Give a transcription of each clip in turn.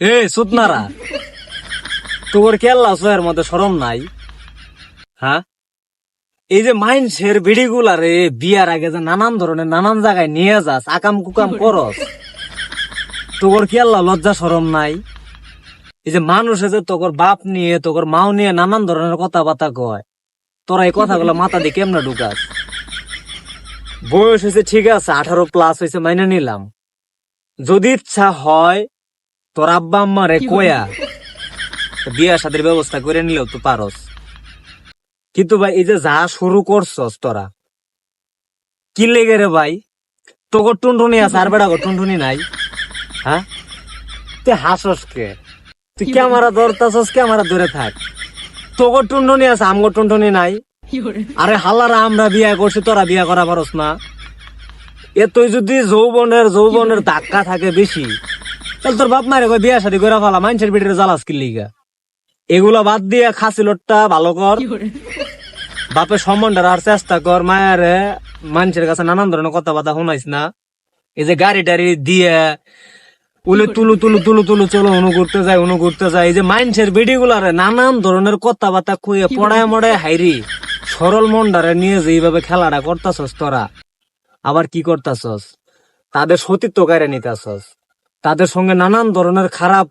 এ সুতনারা, তোর কেল্লা সোয়ের মধ্যে শরম নাই? হ্যাঁ, এই যে মাইনসের বিড়িগুলা রে বিয়ার আগে যে নানান ধরনের নানান জায়গায় নিয়ে যাস, আকাম কুকাম করস, তোর কেল্লা লজ্জা শরম নাই? এই যে মানুষে যে তোর বাপ নিয়ে তোর মাও নিয়ে নানান ধরনের কথাবার্তা কয়, তোরা এই কথাগুলো মাথা দিয়ে কেমনে ঢুকাস? বয়স হয়েছে ঠিক আছে, 18+ হয়েছে, মাইনে নিলাম। যদি ইচ্ছা হয় তোর আব্বা আম্মারে কয়া বিয়া শাদির ব্যবস্থা করে নিলেও তো পারস। কিন্তু ভাই এই যে যা শুরু করছস তোরা, কি লেগে রে ভাই? তোর টুনটুনি আছে আর বেড়া টুনটুনি নাই? হ্যাঁ, তুই হাসস কে? তুই ক্যামেরা ধরতাছস, ক্যামেরা ধরে থাক। তোর টুনটুনি আছে, আমগো টুনটুনি নাই। আরে হালারা, আমরা বিয়া করছি, তোরা বিয়া করা পারস না? এতই যদি যৌবনের ধাক্কা থাকে বেশি, তাহলে তোর বাপ মারে কই বিয়া শাদী করে ফেলা, মানুষের পিঠের জ্বালাস কি লিগা? এগুলা বাদ দিয়ে খাসি লোটটা ভালো কর, বাপের সম্মানটা আর চেষ্টা কর। মায়ারে মানুষের কাছে নানান ধরনের কথাবার্তা শোনাইস না। এই যে গাড়ি টাড়ি দিয়ে উলে তুলু তুলু তুলু তুলু চলো অনু ঘুরতে যায়, এই যে মানুষের বেডিগুলারে নানান ধরনের কথাবার্তা খুঁয়ে পড়ায় মড়ায় হাইরি সরল মন্ডারে নিয়ে যে এইভাবে খেলাটা করতাছস তোরা, আবার কি করতাছস? তাদের সতীত্ব কারে নিতাছস, তাদের সঙ্গে নানান ধরনের খারাপ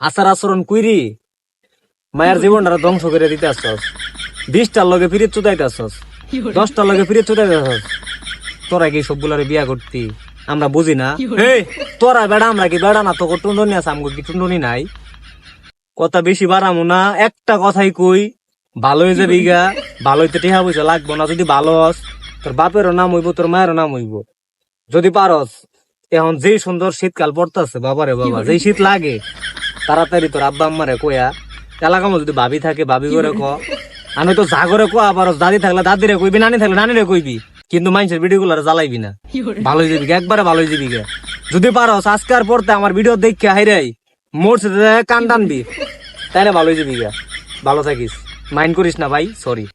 আচার আচরণ কইরি মায়ের জীবনটা ধ্বংস করে দিতেছস। 20টার লগে ফিরিয়ে চুদাইতেছস, 10টার লগে ফিরিয়ে চুদাইতেছস। তোরা কি সবগুলারে বিয়া করতি? আমরা বুঝি না? এই তোরা বেড়া, আমরা কি বেড়া না? তোকে টুন্ডনি আছে, আমগো কি টুন্ডনি নাই? কথা বেশি বাড়ামো না, একটা কথাই কই, ভালো হয়ে যাবি গা। ভালো হইতে টেহা পয়সা লাগবো না। যদি ভালো হস, তোর বাপেরও নাম হইব, তোর মায়েরও নাম হইব। যদি পারস, এখন যেই সুন্দর শীতকাল পড়তেছে, বাবারে বাবা, যেই শীত লাগে, তাড়াতাড়ি তোর আব্বা আম্মারে কয়া, এলাকা মধ্যে যদি ভাবি থাকে ভাবি করে ক, আমি তো যা করে কোয়া পারস, দাদি থাকলে দাদিরে কইবি, নানি থাকলে নানিরে কইবি, কিন্তু মানুষের ভিডিও গুলো জ্বালাইবি না। ভালো হয়ে যাবি, একবারে ভালো হয়ে যাবি গে। যদি পারস আজকে আর পড়তে আমার ভিডিও দেখে হাইরাই মোর সাথে কান টানবি, তাইলে ভালো হয়ে যাবি গে। ভালো থাকিস, মাইন্ড করিস না ভাই, সরি।